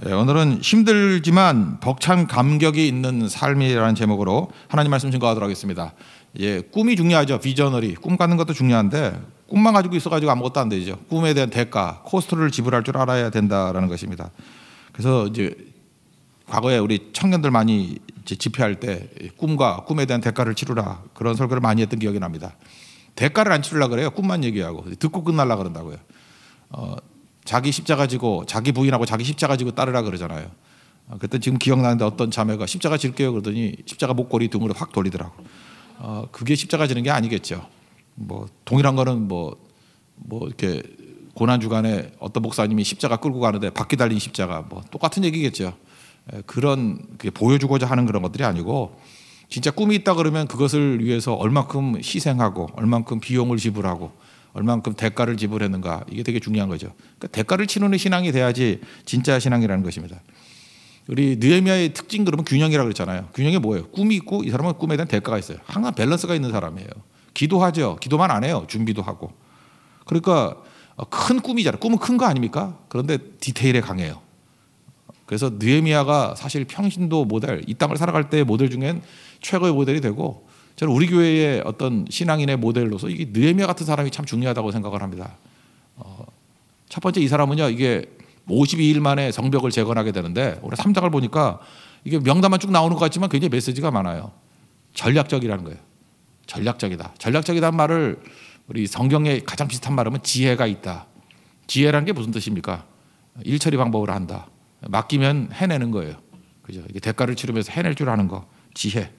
오늘은 힘들지만 벅찬 감격이 있는 삶이라는 제목으로 하나님 말씀 증거하도록 하겠습니다. 꿈이 중요하죠. 비저너리, 꿈 갖는 것도 중요한데 꿈만 가지고 있어가지고 아무것도 안 되죠. 꿈에 대한 대가, 코스트를 지불할 줄 알아야 된다라는 것입니다. 그래서 이제 과거에 우리 청년들 많이 집회할 때 꿈과 꿈에 대한 대가를 치르라 그런 설교를 많이 했던 기억이 납니다. 대가를 안 치르려고 그래요. 꿈만 얘기하고 듣고 끝날라 그런다고요. 자기 십자가 지고 자기 부인하고 자기 십자가 지고 따르라 그러잖아요. 그때 지금 기억나는데 어떤 자매가 십자가 질게요 그러더니 십자가 목걸이 등으로 확 돌리더라고. 그게 십자가 지는 게 아니겠죠. 뭐 동일한 거는 뭐 이렇게 고난 주간에 어떤 목사님이 십자가 끌고 가는데 바퀴 달린 십자가 뭐 똑같은 얘기겠죠. 그런 보여주고자 하는 그런 것들이 아니고 진짜 꿈이 있다 그러면 그것을 위해서 얼만큼 희생하고 얼만큼 비용을 지불하고 얼만큼 대가를 지불했는가 이게 되게 중요한 거죠. 그러니까 대가를 치르는 신앙이 돼야지 진짜 신앙이라는 것입니다. 우리 느헤미야의 특징 그러면 균형이라고 그랬잖아요. 균형이 뭐예요? 꿈이 있고 이 사람은 꿈에 대한 대가가 있어요. 항상 밸런스가 있는 사람이에요. 기도하죠. 기도만 안 해요. 준비도 하고. 그러니까 큰 꿈이잖아요. 꿈은 큰 거 아닙니까? 그런데 디테일에 강해요. 그래서 느헤미야가 사실 평신도 모델, 이 땅을 살아갈 때의 모델 중엔 최고의 모델이 되고 저는 우리 교회의 어떤 신앙인의 모델로서 이게 느헤미야 같은 사람이 참 중요하다고 생각을 합니다. 첫 번째 이 사람은요, 이게 52일 만에 성벽을 재건하게 되는데 오늘 3장을 보니까 이게 명단만 쭉 나오는 것 같지만 굉장히 메시지가 많아요. 전략적이라는 거예요. 전략적이다. 전략적이라는 말을 우리 성경에 가장 비슷한 말하면 지혜가 있다. 지혜라는 게 무슨 뜻입니까? 일처리 방법으로 한다. 맡기면 해내는 거예요. 그죠? 이게 대가를 치르면서 해낼 줄 아는 거. 지혜.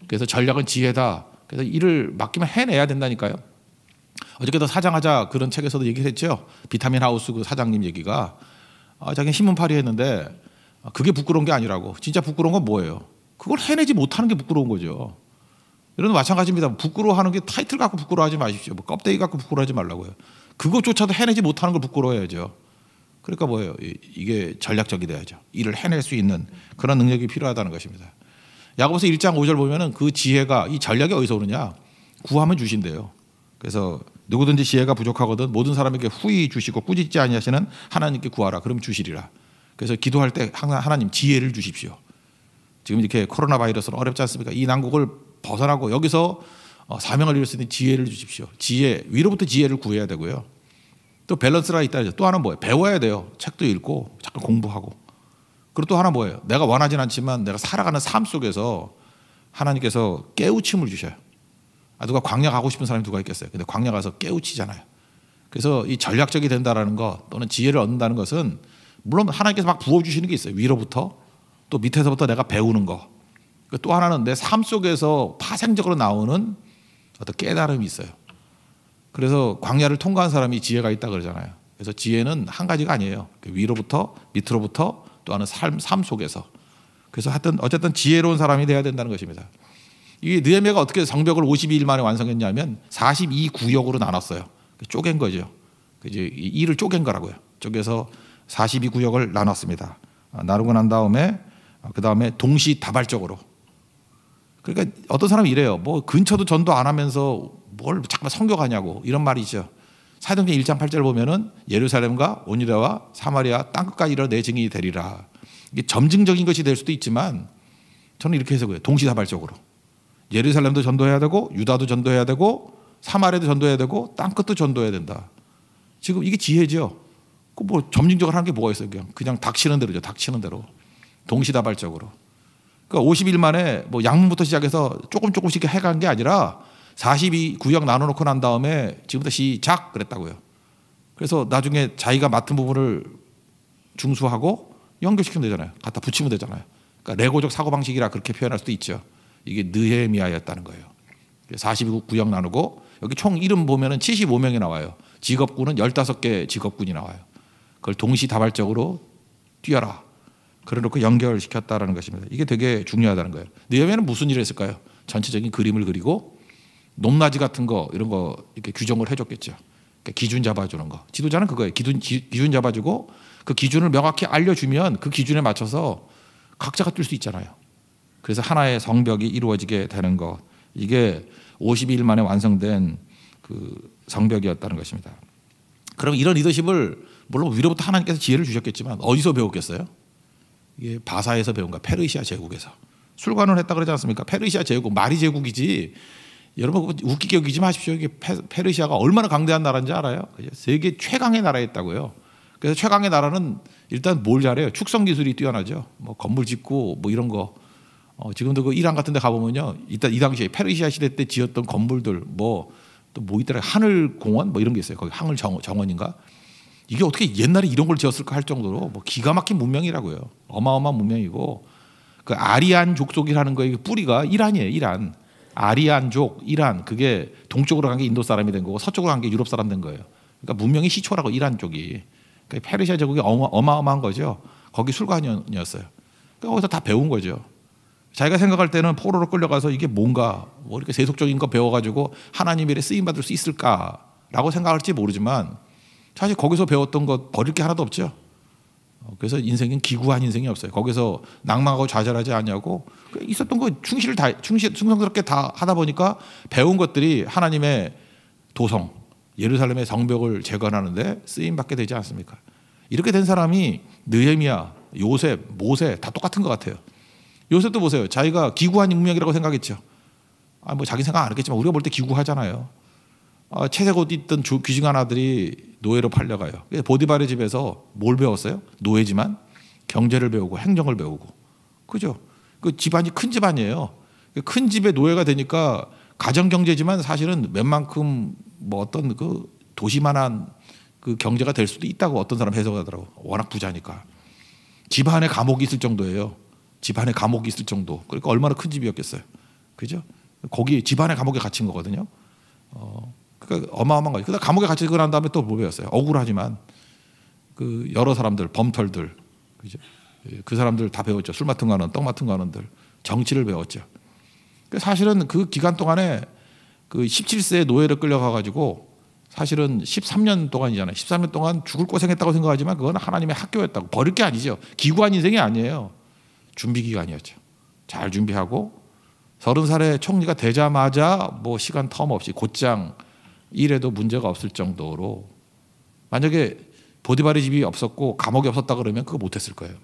그래서 전략은 지혜다. 그래서 일을 맡기면 해내야 된다니까요. 어저께도 사장하자 그런 책에서도 얘기를 했죠. 비타민 하우스 그 사장님 얘기가 자기는 신문팔이 했는데 그게 부끄러운 게 아니라고. 진짜 부끄러운 건 뭐예요? 그걸 해내지 못하는 게 부끄러운 거죠. 이런 마찬가지입니다. 부끄러워하는 게 타이틀 갖고 부끄러워하지 마십시오. 뭐 껍데기 갖고 부끄러워하지 말라고요. 그것조차도 해내지 못하는 걸 부끄러워해야죠. 그러니까 뭐예요? 이게 전략적이 돼야죠. 일을 해낼 수 있는 그런 능력이 필요하다는 것입니다. 야고보서 1장 5절 보면은 그 지혜가 이 전략이 어디서 오느냐? 구하면 주신대요. 그래서 누구든지 지혜가 부족하거든 모든 사람에게 후히 주시고 꾸짖지 아니하시는 하나님께 구하라. 그럼 주시리라. 그래서 기도할 때 항상 하나님 지혜를 주십시오. 지금 이렇게 코로나 바이러스는 어렵지 않습니까? 이 난국을 벗어나고 여기서 사명을 이룰 수 있는 지혜를 주십시오. 지혜, 위로부터 지혜를 구해야 되고요. 또 밸런스가 있다. 또 하나는 뭐예요? 배워야 돼요. 책도 읽고 잠깐 공부하고. 그리고 또 하나 뭐예요? 내가 원하진 않지만 내가 살아가는 삶 속에서 하나님께서 깨우침을 주셔요. 누가 광야 가고 싶은 사람이 누가 있겠어요? 근데 광야 가서 깨우치잖아요. 그래서 이 전략적이 된다라는 것 또는 지혜를 얻는다는 것은 물론 하나님께서 막 부어주시는 게 있어요. 위로부터 또 밑에서부터 내가 배우는 거. 또 하나는 내 삶 속에서 파생적으로 나오는 어떤 깨달음이 있어요. 그래서 광야를 통과한 사람이 지혜가 있다 그러잖아요. 그래서 지혜는 한 가지가 아니에요. 위로부터 밑으로부터 또 하는 삶 속에서. 그래서 하여튼 어쨌든 지혜로운 사람이 돼야 된다는 것입니다. 이게 느헤미야가 어떻게 성벽을 52일 만에 완성했냐면 42구역으로 나눴어요. 쪼갠 거죠. 이제 일을 쪼갠 거라고요. 쪼개서 42구역을 나눴습니다. 나누고 난 다음에 그 다음에 동시다발적으로. 그러니까 어떤 사람이 이래요. 뭐 근처도 전도 안 하면서 뭘 잠깐만 성교가냐고 이런 말이 있죠. 사도행전 1장 8절 보면은 예루살렘과 온유대와 사마리아 땅끝까지 이르러 내 증인이 되리라. 이게 점증적인 것이 될 수도 있지만 저는 이렇게 해석해요. 동시다발적으로. 예루살렘도 전도해야 되고 유다도 전도해야 되고 사마리아도 전도해야 되고 땅끝도 전도해야 된다. 지금 이게 지혜죠. 그 뭐 점증적으로 하는 게 뭐가 있어요? 그냥 닥치는 대로죠. 닥치는 대로. 동시다발적으로. 그러니까 50일 만에 뭐 양문부터 시작해서 조금씩 해간 게 아니라 42구역 나눠놓고 난 다음에 지금부터 시작 그랬다고요. 그래서 나중에 자기가 맡은 부분을 중수하고 연결시키면 되잖아요. 갖다 붙이면 되잖아요. 그러니까 레고적 사고방식이라 그렇게 표현할 수도 있죠. 이게 느헤미야였다는 거예요. 42구역 나누고 여기 총 이름 보면은 75명이 나와요. 직업군은 15개 직업군이 나와요. 그걸 동시다발적으로 뛰어라. 그래놓고 연결시켰다라는 것입니다. 이게 되게 중요하다는 거예요. 느헤미야는 무슨 일을 했을까요? 전체적인 그림을 그리고 높낮이 같은 거 이런 거 이렇게 규정을 해줬겠죠. 그러니까 기준 잡아주는 거. 지도자는 그거예요. 기준 잡아주고 그 기준을 명확히 알려주면 그 기준에 맞춰서 각자가 뛸 수 있잖아요. 그래서 하나의 성벽이 이루어지게 되는 것. 이게 52일 만에 완성된 그 성벽이었다는 것입니다. 그럼 이런 리더십을 물론 위로부터 하나님께서 지혜를 주셨겠지만 어디서 배웠겠어요? 이게 바사에서 배운 거야. 페르시아 제국에서. 술관을 했다 그러지 않습니까? 페르시아 제국, 말이 제국이지. 여러분 웃기게 여기지 마십시오. 이게 페르시아가 얼마나 강대한 나라인지 알아요? 세계 최강의 나라였다고요. 그래서 최강의 나라는 일단 뭘 잘해요? 축성 기술이 뛰어나죠. 뭐 건물 짓고 뭐 이런 거. 지금도 그 이란 같은 데 가보면요. 일단 이 당시에 페르시아 시대 때 지었던 건물들 뭐 또 뭐 있더라. 하늘 공원 뭐 이런 게 있어요. 거기 하늘 정원인가? 이게 어떻게 옛날에 이런 걸 지었을까 할 정도로 뭐 기가 막힌 문명이라고요. 어마어마한 문명이고 그 아리안 족속이라는 거의 뿌리가 이란이에요. 이란. 아리안족, 이란 그게 동쪽으로 간 게 인도 사람이 된 거고 서쪽으로 간 게 유럽 사람 된 거예요. 그러니까 문명의 시초라고 이란 쪽이. 그러니까 페르시아 제국이 어마어마한 거죠. 거기 술관이었어요. 그러니까 거기서 다 배운 거죠. 자기가 생각할 때는 포로로 끌려가서 이게 뭔가 뭐 이렇게 세속적인 거 배워가지고 하나님 일에 쓰임 받을 수 있을까라고 생각할지 모르지만 사실 거기서 배웠던 것 버릴 게 하나도 없죠. 그래서 인생은 기구한 인생이 없어요. 거기서 낭망하고 좌절하지 않냐고 있었던 거 충성스럽게 다 하다 보니까 배운 것들이 하나님의 도성 예루살렘의 성벽을 재건하는데 쓰임 받게 되지 않습니까? 이렇게 된 사람이 느헤미야, 요셉, 모세 다 똑같은 것 같아요. 요셉도 보세요. 자기가 기구한 문명이라고 생각했죠. 뭐 자기 생각 안 했겠지만 우리가 볼 때 기구하잖아요. 채색 옷 입던 귀중한 아들이 노예로 팔려가요. 보디발의 집에서 뭘 배웠어요? 노예지만 경제를 배우고 행정을 배우고, 그죠? 그 집안이 큰 집안이에요. 큰 집의 노예가 되니까 가정 경제지만 사실은 웬만큼 뭐 어떤 그 도시만한 그 경제가 될 수도 있다고 어떤 사람 해석하더라고. 워낙 부자니까. 집안에 감옥이 있을 정도예요. 집안에 감옥이 있을 정도. 그러니까 얼마나 큰 집이었겠어요. 그죠? 거기 집안에 감옥에 갇힌 거거든요. 그러니까 어마어마한 거죠. 그다음 감옥에 갇히고 난 다음에 또 뭐 배웠어요? 억울하지만 그 여러 사람들, 범털들, 그죠? 그 사람들 다 배웠죠. 술 맡은 거는, 떡 맡은 거는들, 정치를 배웠죠. 사실은 그 기간 동안에 그 17세의 노예를 끌려가가지고 사실은 13년 동안이잖아요. 13년 동안 죽을 고생했다고 생각하지만 그건 하나님의 학교였다고. 버릴 게 아니죠. 기구한 인생이 아니에요. 준비 기간이었죠. 잘 준비하고 30살에 총리가 되자마자 뭐 시간 텀 없이 곧장 일해도 문제가 없을 정도로 만약에 보디발의 집이 없었고 감옥이 없었다 그러면 그거 못했을 거예요.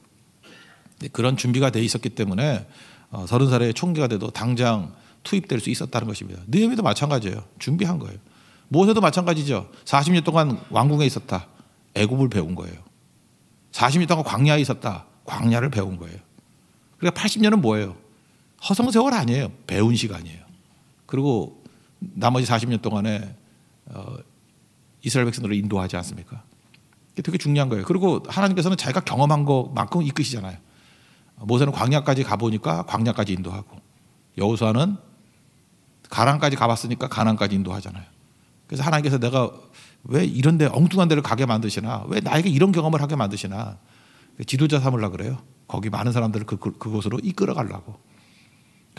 그런 준비가 돼 있었기 때문에 30살에 총리가 돼도 당장 투입될 수 있었다는 것입니다. 느헤미야도 마찬가지예요. 준비한 거예요. 모세도 마찬가지죠. 40년 동안 왕궁에 있었다. 애굽을 배운 거예요. 40년 동안 광야에 있었다. 광야를 배운 거예요. 그러니까 80년은 뭐예요? 허송세월 아니에요. 배운 시간이에요. 그리고 나머지 40년 동안에 이스라엘 백성들을 인도하지 않습니까? 이게 되게 중요한 거예요. 그리고 하나님께서는 자기가 경험한 것만큼 이끄시잖아요. 모세는 광야까지 가보니까 광야까지 인도하고, 여호수아는 가나안까지 가봤으니까 가나안까지 인도하잖아요. 그래서 하나님께서 내가 왜 이런 데 엉뚱한 데를 가게 만드시나, 왜 나에게 이런 경험을 하게 만드시나, 지도자 삼으려고 그래요. 거기 많은 사람들을 그곳으로 이끌어 가려고.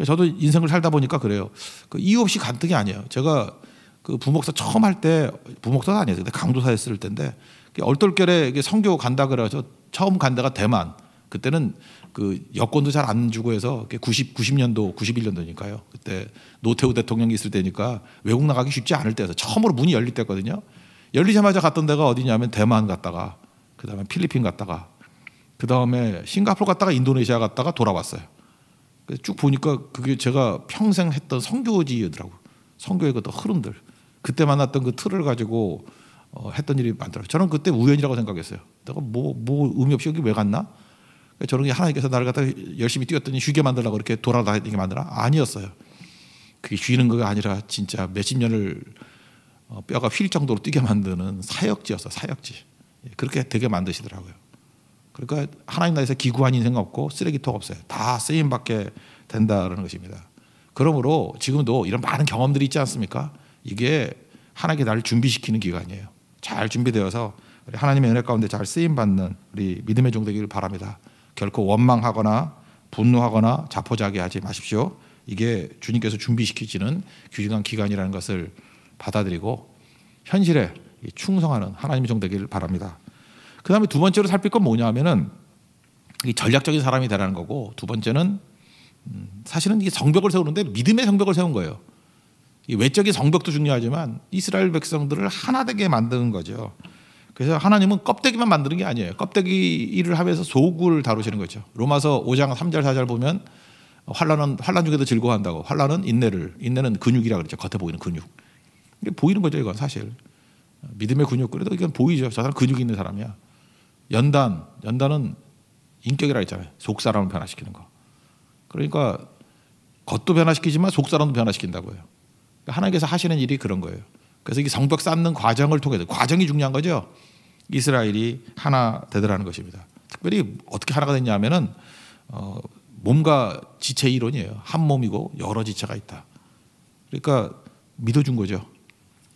저도 인생을 살다 보니까 그래요. 이유 없이 간뜩이 아니에요. 제가 그 부목사 처음 할 때, 부목사가 아니었어요. 근데 강도사 했을 때인데 얼떨결에 선교 간다 그래서 처음 간 데가 대만. 그때는 그 여권도 잘 안 주고 해서 90년도, 91년도니까요. 그때 노태우 대통령이 있을 때니까 외국 나가기 쉽지 않을 때여서 처음으로 문이 열릴 때거든요. 열리자마자 갔던 데가 어디냐면 대만 갔다가, 그다음에 필리핀 갔다가, 그다음에 싱가포르 갔다가 인도네시아 갔다가 돌아왔어요. 쭉 보니까 그게 제가 평생 했던 선교지더라고요. 선교의 그 흐름들. 그때 만났던 그 틀을 가지고 했던 일이 많더라고요. 저는 그때 우연이라고 생각했어요. 내가 뭐 의미 없이 여기 왜 갔나? 저는 하나님께서 나를 갖다 열심히 뛰었더니 쉬게 만들라고 그렇게 돌아다니게 만드나? 아니었어요. 그게 쉬는 거가 아니라 진짜 몇십 년을 뼈가 휠 정도로 뛰게 만드는 사역지였어요. 사역지. 그렇게 되게 만드시더라고요. 그러니까 하나님 나라에서 기구한 인생 없고 쓰레기통 없어요. 다 쓰임받게 된다는 것입니다. 그러므로 지금도 이런 많은 경험들이 있지 않습니까? 이게 하나님께 나를 준비시키는 기간이에요. 잘 준비되어서 하나님의 은혜 가운데 잘 쓰임받는 우리 믿음의 종 되기를 바랍니다. 결코 원망하거나 분노하거나 자포자기하지 마십시오. 이게 주님께서 준비시키시는 귀중한 기간이라는 것을 받아들이고 현실에 충성하는 하나님의 종 되기를 바랍니다. 그 다음에 두 번째로 살필 건 뭐냐면은 이 전략적인 사람이 되라는 거고, 두 번째는 사실은 이게 성벽을 세우는데 믿음의 성벽을 세운 거예요. 이 외적인 성벽도 중요하지만 이스라엘 백성들을 하나 되게 만드는 거죠. 그래서 하나님은 껍데기만 만드는 게 아니에요. 껍데기 일을 하면서 속을 다루시는 거죠. 로마서 5장 3절 4절 보면 환난 중에도 즐거워한다고. 환난은 인내는 근육이라 그러죠. 겉에 보이는 근육. 이게 보이는 거죠, 이건 사실. 믿음의 근육 그래도 이건 보이죠. 저 사람 근육이 있는 사람이야. 연단은 인격이라 했잖아요. 속 사람을 변화시키는 거. 그러니까 겉도 변화시키지만 속 사람도 변화시킨다고요. 그러니까 하나님께서 하시는 일이 그런 거예요. 그래서 이 성벽 쌓는 과정을 통해서 과정이 중요한 거죠. 이스라엘이 하나 되더라는 것입니다. 특별히 어떻게 하나가 됐냐면은 몸과 지체 이론이에요. 한 몸이고 여러 지체가 있다. 그러니까 믿어준 거죠.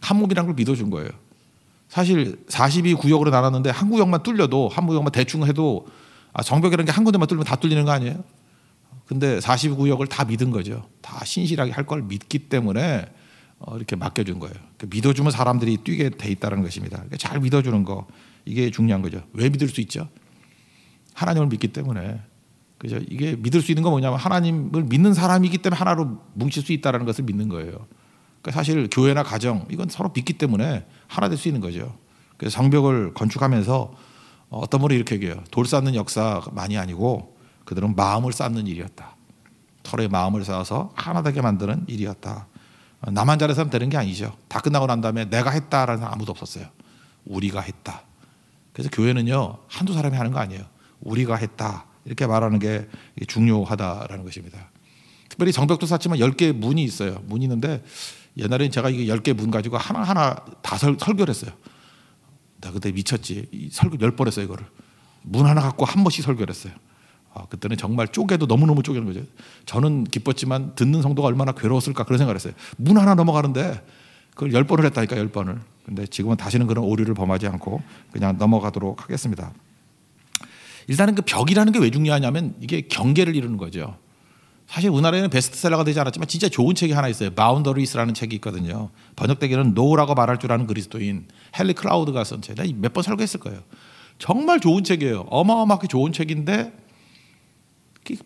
한 몸이라는 걸 믿어준 거예요. 사실 42구역으로 나눴는데 한 구역만 뚫려도 한 구역만 대충 해도 성벽이라는 게 한 군데만 뚫리면 다 뚫리는 거 아니에요? 근데 42구역을 다 믿은 거죠. 다 신실하게 할 걸 믿기 때문에 이렇게 맡겨준 거예요. 믿어주면 사람들이 뛰게 돼 있다는 것입니다. 그러니까 잘 믿어주는 거 이게 중요한 거죠. 왜 믿을 수 있죠? 하나님을 믿기 때문에. 그죠? 이게 믿을 수 있는 건 뭐냐면 하나님을 믿는 사람이기 때문에 하나로 뭉칠 수 있다는 것을 믿는 거예요. 그러니까 사실 교회나 가정 이건 서로 믿기 때문에 하나 될 수 있는 거죠. 그래서 성벽을 건축하면서 어떤 분이 이렇게 얘기해요. 돌 쌓는 역사만이 아니고 그들은 마음을 쌓는 일이었다. 서로의 마음을 쌓아서 하나 되게 만드는 일이었다. 나만 잘해서 하면 되는 게 아니죠. 다 끝나고 난 다음에 내가 했다라는 사람 아무도 없었어요. 우리가 했다. 그래서 교회는요 한두 사람이 하는 거 아니에요. 우리가 했다. 이렇게 말하는 게 중요하다라는 것입니다. 특별히 성벽도 쌓지만 10개의 문이 있어요. 문이 있는데 옛날에는 제가 이게 10개 문 가지고 하나하나 다 설교를 했어요. 나 그때 미쳤지. 이 설교 10번 했어요. 이거를. 문 하나 갖고 한 번씩 설교를 했어요. 그때는 정말 쪼개도 너무너무 쪼개는 거죠. 저는 기뻤지만 듣는 성도가 얼마나 괴로웠을까 그런 생각을 했어요. 문 하나 넘어가는데 그걸 10번을 했다니까 10번을. 근데 지금은 다시는 그런 오류를 범하지 않고 그냥 넘어가도록 하겠습니다. 일단은 그 벽이라는 게 왜 중요하냐면 이게 경계를 이루는 거죠. 사실 우리나라에는 베스트셀러가 되지 않았지만 진짜 좋은 책이 하나 있어요. 바운더리스라는 책이 있거든요. 번역되기는 노라고 말할 줄 아는 그리스도인 헨리 클라우드가 쓴 책. 몇 번 설교했을 거예요. 정말 좋은 책이에요. 어마어마하게 좋은 책인데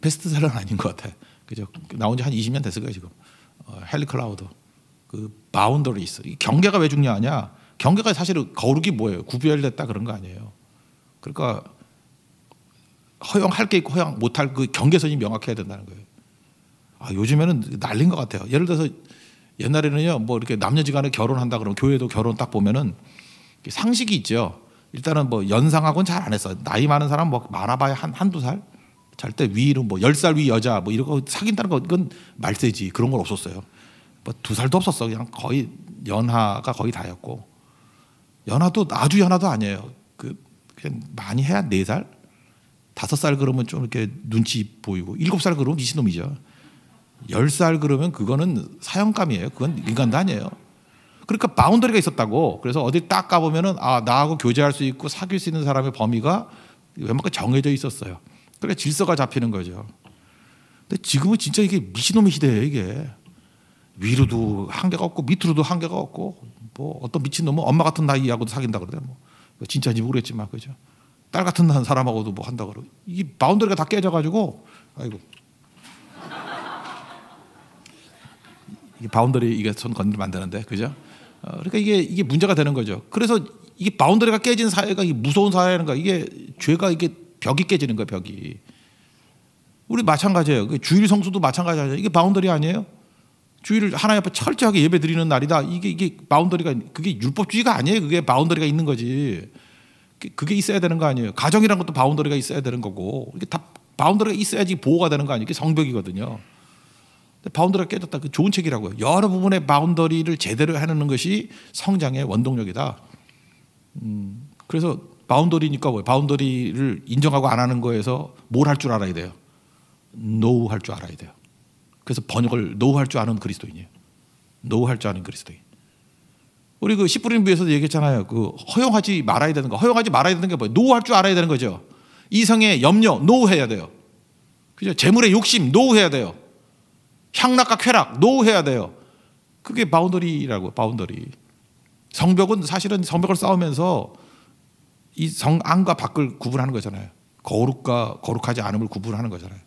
베스트셀러는 아닌 것 같아. 그죠? 나온 지 한 20년 됐을 거예요 지금. 헨리 클라우드. 그 바운더리스. 경계가 왜 중요하냐? 경계가 사실은 거룩이 뭐예요? 구별됐다 그런 거 아니에요. 그러니까 허용할 게 있고 허용 못할 그 경계선이 명확해야 된다는 거예요. 요즘에는 난리인 것 같아요. 예를 들어서 옛날에는요, 뭐 이렇게 남녀지간에 결혼한다 그러면 교회도 결혼 딱 보면은 상식이 있죠. 일단은 뭐 연상하고는 잘 안 했어. 나이 많은 사람 뭐 많아봐야 한두 살. 절대 위로 뭐 10살 위 여자 뭐 이런 거 사귄다는 거 이건 말세지. 그런 건 없었어요. 뭐 2살도 없었어. 그냥 거의 연하가 거의 다였고. 연하도 아주 연하도 아니에요. 그냥 많이 해야 4살? 5살 그러면 좀 이렇게 눈치 보이고 7살 그러면 미친놈이죠. 10살 그러면 그거는 사형감이에요. 그건 인간도 아니에요. 그러니까 바운더리가 있었다고. 그래서 어디 딱 가보면은 나하고 교제할 수 있고 사귈 수 있는 사람의 범위가 웬만큼 정해져 있었어요. 그래 질서가 잡히는 거죠. 근데 지금은 진짜 이게 미친놈의 시대예요. 이게 위로도 한계가 없고 밑으로도 한계가 없고 뭐 어떤 미친놈은 엄마 같은 나이하고도 사귄다 그러대. 뭐 진짜인지 모르겠지만 그죠. 딸 같은 사람하고도 뭐 한다 그러고 이게 바운더리가 다 깨져가지고 아이고 이게 바운더리 이게 손 건드리면 안 되는데 그죠? 그러니까 이게 문제가 되는 거죠. 그래서 이게 바운더리가 깨진 사회가 이 무서운 사회인가 이게 죄가 이게 벽이 깨지는 거예요. 벽이. 우리 마찬가지예요. 주일 성수도 마찬가지예요. 이게 바운더리 아니에요? 주일을 하나님 앞에 철저하게 예배 드리는 날이다. 이게 바운더리가 그게 율법주의가 아니에요. 그게 바운더리가 있는 거지. 그게 있어야 되는 거 아니에요. 가정이란 것도 바운더리가 있어야 되는 거고 이게 다 바운더리가 있어야지 보호가 되는 거 아니에요. 이게 성벽이거든요. 바운더리가 깨졌다. 그 좋은 책이라고요. 여러 부분의 바운더리를 제대로 해내는 것이 성장의 원동력이다. 그래서 바운더리니까 뭐예요? 바운더리를 인정하고 안 하는 거에서 뭘 할 줄 알아야 돼요? 노우 할 줄 알아야 돼요. 그래서 번역을 노우 할 줄 아는 그리스도인이에요. 노우 할 줄 아는 그리스도인. 우리 그 씨뿌림부에서도 얘기했잖아요. 그 허용하지 말아야 되는 거. 허용하지 말아야 되는 게 뭐예요? 노우 할 줄 알아야 되는 거죠. 이성의 염려 노우 해야 돼요. 그죠? 재물의 욕심 노우 해야 돼요. 향락과 쾌락 노우 해야 돼요. 그게 바운더리라고. 바운더리. 성벽은 사실은 성벽을 쌓으면서 이 안과 밖을 구분하는 거잖아요. 거룩과 거룩하지 않음을 구분하는 거잖아요.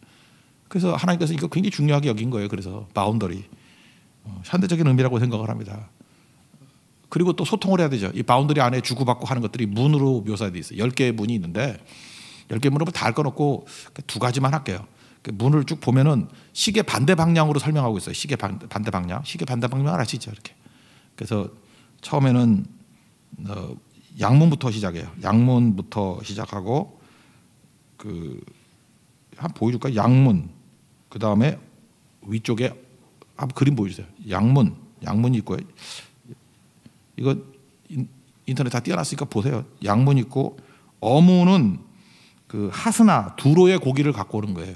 그래서 하나님께서 이거 굉장히 중요하게 여긴 거예요. 그래서 바운더리 현대적인 의미라고 생각을 합니다. 그리고 또 소통을 해야 되죠. 이 바운더리 안에 주고받고 하는 것들이 문으로 묘사되어 있어요. 10개의 문이 있는데 10개 문을 다 할 건 없고 두 가지만 할게요. 문을 쭉 보면은 시계 반대 방향으로 설명하고 있어요. 시계 반대 방향. 시계 반대 방향을 아시죠? 이렇게. 그래서 처음에는 양문부터 시작해요. 양문부터 시작하고 한번 보여줄까요? 양문. 그 다음에 위쪽에 한번 그림 보여주세요. 양문이 있고요. 이거 인터넷 다 띄워놨으니까 보세요. 양문 있고 어문은 하스나 두로의 고기를 갖고 오는 거예요.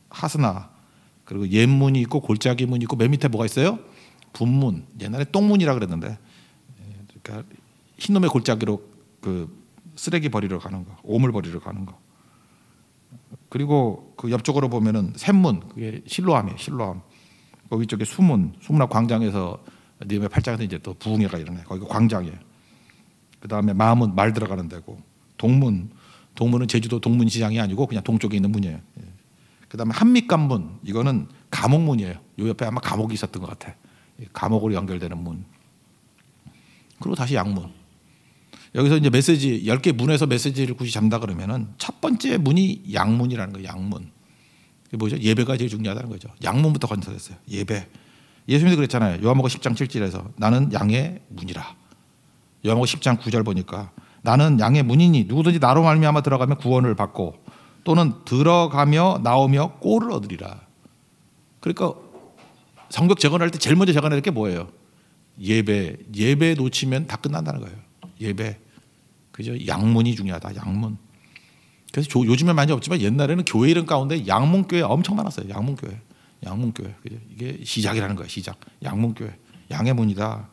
하스나. 그리고 옛문이 있고 골짜기 문이 있고 맨 밑에 뭐가 있어요? 분문. 옛날에 똥문이라 그랬는데 그러니까 흰놈의 골짜기로 쓰레기 버리러 가는 거, 오물 버리러 가는 거. 그리고 그 옆쪽으로 보면은 샘문, 그게 실로암이에요. 실로암. 그 위쪽에 수문학 광장에서 니네 팔장에서 이제 또 부흥회가 일어나요. 거기가 광장이에요. 그 다음에 마문, 말 들어가는 데고. 동문은 제주도 동문시장이 아니고 그냥 동쪽에 있는 문이에요. 그 다음에 한밑관문, 이거는 감옥문이에요. 요 옆에 아마 감옥이 있었던 것 같아. 감옥으로 연결되는 문. 그리고 다시 양문. 여기서 이제 메시지 10개 문에서 메시지를 굳이 잡는다 그러면은 첫 번째 문이 양문이라는 거예요. 양문. 그게 뭐죠? 예배가 제일 중요하다는 거죠. 양문부터 건설했어요. 예배. 예수님도 그랬잖아요. 요한복음 10장 7절에서 나는 양의 문이라. 요한복음 10장 9절 보니까 나는 양의 문이니 누구든지 나로 말미암아 들어가면 구원을 받고 또는 들어가며 나오며 꼴을 얻으리라. 그러니까 성벽 재건할 때 제일 먼저 재건할 게 뭐예요? 예배 놓치면 다 끝난다는 거예요. 예배. 그죠? 양문이 중요하다. 양문. 그래서 요즘엔 많이 없지만 옛날에는 교회 이름 가운데 양문교회 엄청 많았어요. 양문교회. 그죠? 이게 시작이라는 거예요. 시작. 양문교회. 양의 문이다.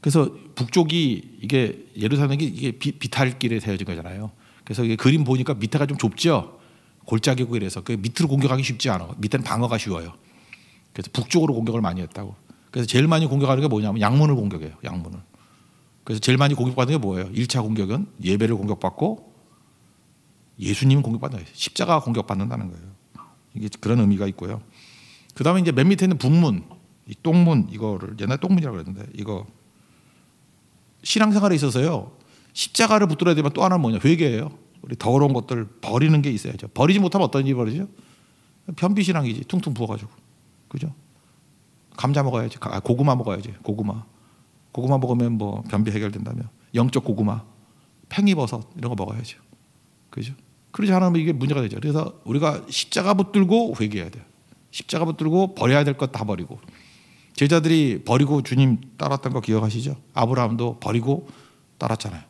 그래서 북쪽이 이게 예루살렘이 이게 비탈길에 세워진 거잖아요. 그래서 이게 그림 보니까 밑에가 좀 좁죠. 골짜기고 이래서 그 밑으로 공격하기 쉽지 않아. 밑에는 방어가 쉬워요. 그래서 북쪽으로 공격을 많이 했다고. 그래서 제일 많이 공격하는 게 뭐냐면 양문을 공격해요. 양문을. 그래서 제일 많이 공격받는 게 뭐예요? 1차 공격은 예배를 공격받고 예수님 공격받는 거예요. 십자가 공격받는다는 거예요. 이게 그런 의미가 있고요. 그 다음에 이제 맨 밑에 있는 북문, 이 똥문, 이거를 옛날에 똥문이라고 그랬는데 이거 신앙생활에 있어서요. 십자가를 붙들어야 되면 또 하나는 뭐냐? 회개예요. 우리 더러운 것들 버리는 게 있어야죠. 버리지 못하면 어떤 일이 벌어지죠? 변비신앙이지. 퉁퉁 부어가지고. 그죠? 감자 먹어야지. 고구마 먹어야지. 고구마 먹으면 뭐 변비 해결된다며. 영적 고구마, 팽이버섯 이런 거 먹어야죠. 그죠? 그러지 않으면 이게 문제가 되죠. 그래서 우리가 십자가 붙들고 회개해야 돼요. 십자가 붙들고 버려야 될 것 다 버리고. 제자들이 버리고 주님 따랐던 거 기억하시죠? 아브라함도 버리고 따랐잖아요.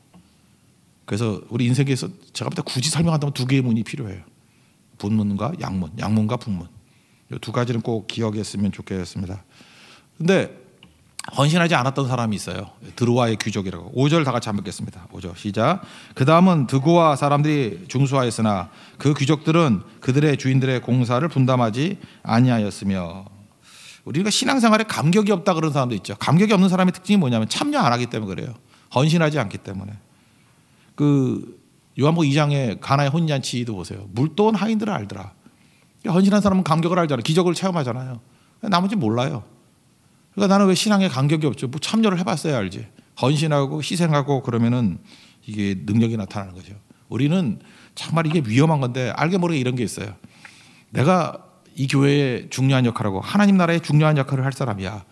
그래서 우리 인생에서 제가 볼 때 굳이 설명한다면 두 개의 문이 필요해요. 본문과 양문, 양문과 북문. 이 두 가지는 꼭 기억했으면 좋겠습니다. 근데 헌신하지 않았던 사람이 있어요. 드로아의 귀족이라고. 5절 다 같이 한번 읽겠습니다. 5절 시작. 그 다음은 드고아 사람들이 중수하였으나 그 귀족들은 그들의 주인들의 공사를 분담하지 아니하였으며. 우리가 신앙생활에 감격이 없다 그런 사람도 있죠. 감격이 없는 사람의 특징이 뭐냐면 참여 안 하기 때문에 그래요. 헌신하지 않기 때문에. 요한복음 2장에 가나의 혼인잔치도 보세요. 물도원 하인들을 알더라. 헌신한 사람은 감격을 알잖아요. 기적을 체험하잖아요. 나머지 몰라요. 그러니까 나는 왜 신앙에 감격이 없죠? 뭐 참여를 해봤어야 알지. 헌신하고 희생하고 그러면은 이게 능력이 나타나는 거죠. 우리는 정말 이게 위험한 건데 알게 모르게 이런 게 있어요. 내가 이 교회에 중요한 역할하고 하나님 나라에 중요한 역할을 할 사람이야.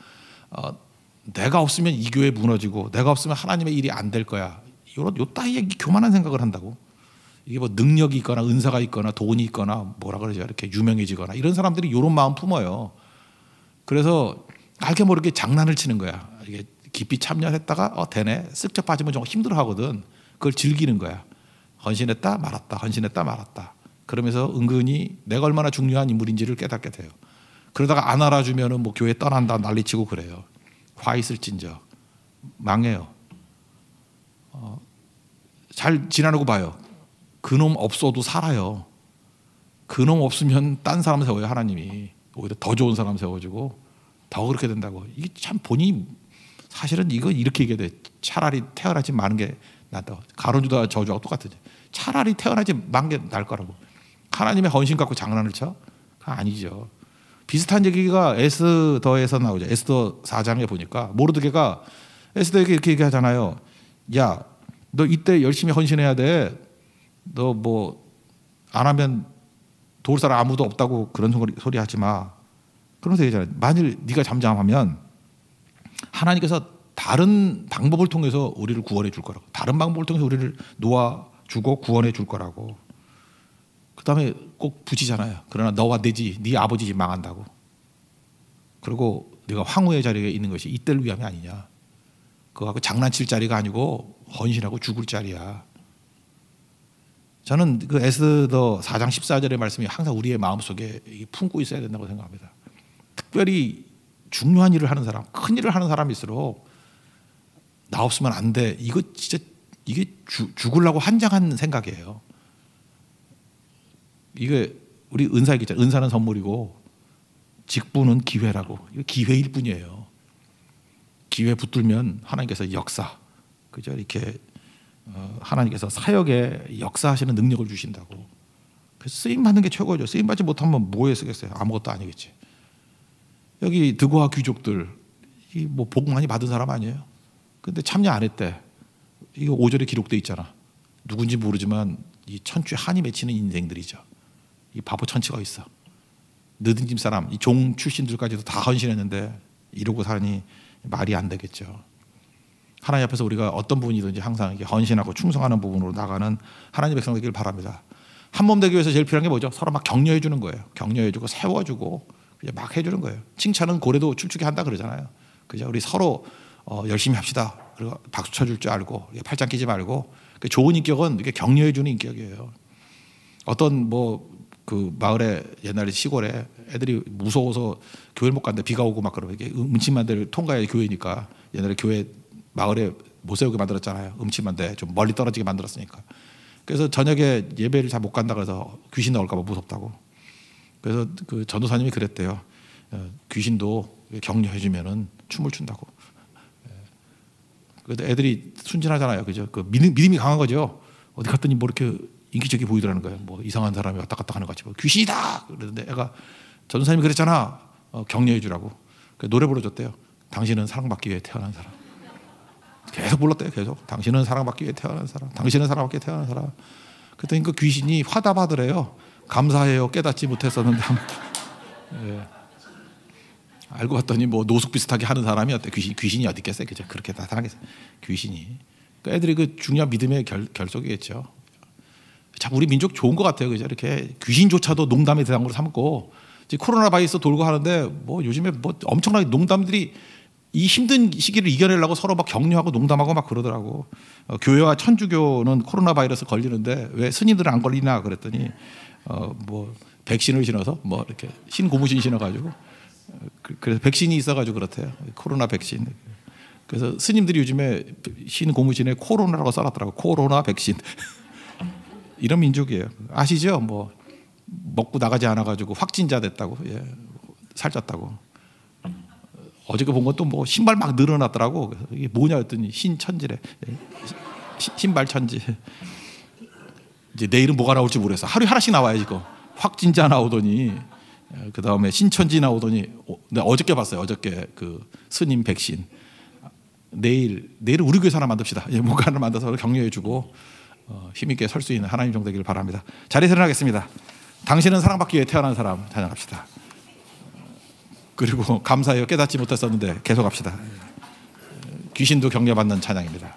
내가 없으면 이 교회 무너지고 내가 없으면 하나님의 일이 안 될 거야. 요 따위의 교만한 생각을 한다고. 이게 뭐 능력이 있거나 은사가 있거나 돈이 있거나 뭐라 그러죠. 이렇게 유명해지거나 이런 사람들이 이런 마음 품어요. 그래서 알게 모르게 장난을 치는 거야. 이게 깊이 참여했다가 되네. 쓱쩍 빠지면 좀 힘들어하거든. 그걸 즐기는 거야. 헌신했다 말았다. 헌신했다 말았다. 그러면서 은근히 내가 얼마나 중요한 인물인지를 깨닫게 돼요. 그러다가 안 알아주면은 뭐 교회 떠난다 난리치고 그래요. 화 있을진저 망해요. 잘 지나고 봐요. 그놈 없어도 살아요. 그놈 없으면 딴 사람 세워요. 하나님이 오히려 더 좋은 사람 세워주고 더 그렇게 된다고. 이게 참 본인이 사실은 이거 이렇게 얘기해야 돼. 차라리 태어나지 마는 게 낫다. 가론주다 저주하고 똑같으지. 차라리 태어나지 마는 게 나을 거라고. 하나님의 헌신 갖고 장난을 쳐? 아니죠. 비슷한 얘기가 에스더에서 나오죠. 에스더 4장에 보니까 모르드게가 에스더에게 이렇게 얘기하잖아요. 야, 너 이때 열심히 헌신해야 돼. 너 뭐 안 하면 도울 사람 아무도 없다고 그런 소리 하지 마. 그러면서 얘기하잖아요. 만일 네가 잠잠하면 하나님께서 다른 방법을 통해서 우리를 구원해 줄 거라고. 다른 방법을 통해서 우리를 놓아주고 구원해 줄 거라고. 그 다음에 꼭 붙이잖아요. 그러나 너와 네 아버지 집 망한다고. 그리고 네가 황후의 자리에 있는 것이 이때를 위함이 아니냐. 그거하고 장난칠 자리가 아니고 헌신하고 죽을 자리야. 저는 그 에스더 4장 14절의 말씀이 항상 우리의 마음속에 품고 있어야 된다고 생각합니다. 특별히 중요한 일을 하는 사람, 큰 일을 하는 사람일수록 나 없으면 안 돼. 이거 진짜 이게 죽으려고 한장한 생각이에요. 이게 우리 은사 얘기잖아요. 은사는 선물이고 직분은 기회라고. 이거 기회일 뿐이에요. 기회 붙들면 하나님께서 역사, 그죠? 이렇게 하나님께서 사역에 역사하시는 능력을 주신다고. 그래서 쓰임 받는 게 최고죠. 쓰임 받지 못하면 뭐에 쓰겠어요? 아무것도 아니겠지. 여기 드고아 귀족들 이 뭐 복 많이 받은 사람 아니에요? 근데 참여 안 했대. 이거 5절에 기록돼 있잖아. 누군지 모르지만 이 천추에 한이 맺히는 인생들이죠. 이 바보 천치가 있어. 느든 집 사람, 이 종 출신들까지도 다 헌신했는데 이러고 사니 말이 안 되겠죠. 하나님 앞에서 우리가 어떤 부분이든지 항상 이렇게 헌신하고 충성하는 부분으로 나가는 하나님의 백성 되기를 바랍니다. 한 몸 되기 위해서 제일 필요한 게 뭐죠? 서로 막 격려해 주는 거예요. 격려해 주고 세워주고 그냥 막 해주는 거예요. 칭찬은 고래도 춤추게 한다 그러잖아요. 그죠? 우리 서로 열심히 합시다. 그리고 박수 쳐줄 줄 알고 팔짱 끼지 말고. 좋은 인격은 이렇게 격려해 주는 인격이에요. 어떤 뭐 그 마을에 옛날에 시골에 애들이 무서워서 교회를 못 갔는데 비가 오고 막 그러면 이게 음침만대를 통과해야 교회니까 옛날에 교회 마을에 못 세우게 만들었잖아요. 음침한데 좀 멀리 떨어지게 만들었으니까. 그래서 저녁에 예배를 잘 못 간다 그래서 귀신 나올까 봐 무섭다고. 그래서 그 전도사님이 그랬대요. 귀신도 격려해 주면은 춤을 춘다고. 그래도 애들이 순진하잖아요. 그죠? 그 믿음이 강한 거죠. 어디 갔더니 뭐 이렇게 인기적이 보이더라는 거예요. 뭐 이상한 사람이 왔다 갔다 하는 것 같이. 뭐 귀신이다! 그러는데 애가 전도사님이 그랬잖아. 격려해 주라고. 노래 불러줬대요. 당신은 사랑받기 위해 태어난 사람. 계속 불렀대요. 계속. 당신은 사랑받기 위해 태어난 사람. 당신은 사랑받기 위해 태어난 사람. 그랬더니 그 귀신이 화답하더래요. 감사해요. 깨닫지 못했었는데. 예. 알고 봤더니 뭐 노숙 비슷하게 하는 사람이었대. 귀신이 어디 있겠어요. 그죠? 그렇게 나타나겠어요. 귀신이. 그러니까 애들이 그 중요한 믿음의 결속이겠죠. 참 우리 민족 좋은 것 같아요. 그죠? 이렇게 귀신조차도 농담의 대상으로 삼고 코로나 바이러스 돌고 하는데 뭐 요즘에 뭐 엄청나게 농담들이 이 힘든 시기를 이겨내려고 서로 막 격려하고 농담하고 막 그러더라고. 교회와 천주교는 코로나 바이러스 걸리는데 왜 스님들은 안 걸리나 그랬더니 뭐 백신을 신어서 뭐 이렇게 신고무신 신어가지고 그래서 백신이 있어가지고 그렇대요. 코로나 백신. 그래서 스님들이 요즘에 신고무신에 코로나라고 써놨더라고. 코로나 백신. 이런 민족이에요. 아시죠? 뭐 먹고 나가지 않아가지고 확진자 됐다고, 예, 살쪘다고. 어저께 본 것도 뭐 신발 막 늘어났더라고. 그래서 이게 뭐냐 했더니 신천지래. 예. 신발 천지. 이제 내일은 뭐가 나올지 모르겠어. 하루에 하나씩 나와야지. 확진자 나오더니 그 다음에 신천지 나오더니 내가 어저께 봤어요. 어저께 그 스님 백신. 내일은 우리 교회 사람 만듭시다. 예, 뭔가 하나 만들어서 격려해주고 힘있게 설 수 있는 하나님 종 되기를 바랍니다. 자리에서 일어나겠습니다. 당신은 사랑받기 위해 태어난 사람 찬양합시다. 그리고 감사해요. 깨닫지 못했었는데 계속합시다. 귀신도 격려받는 찬양입니다.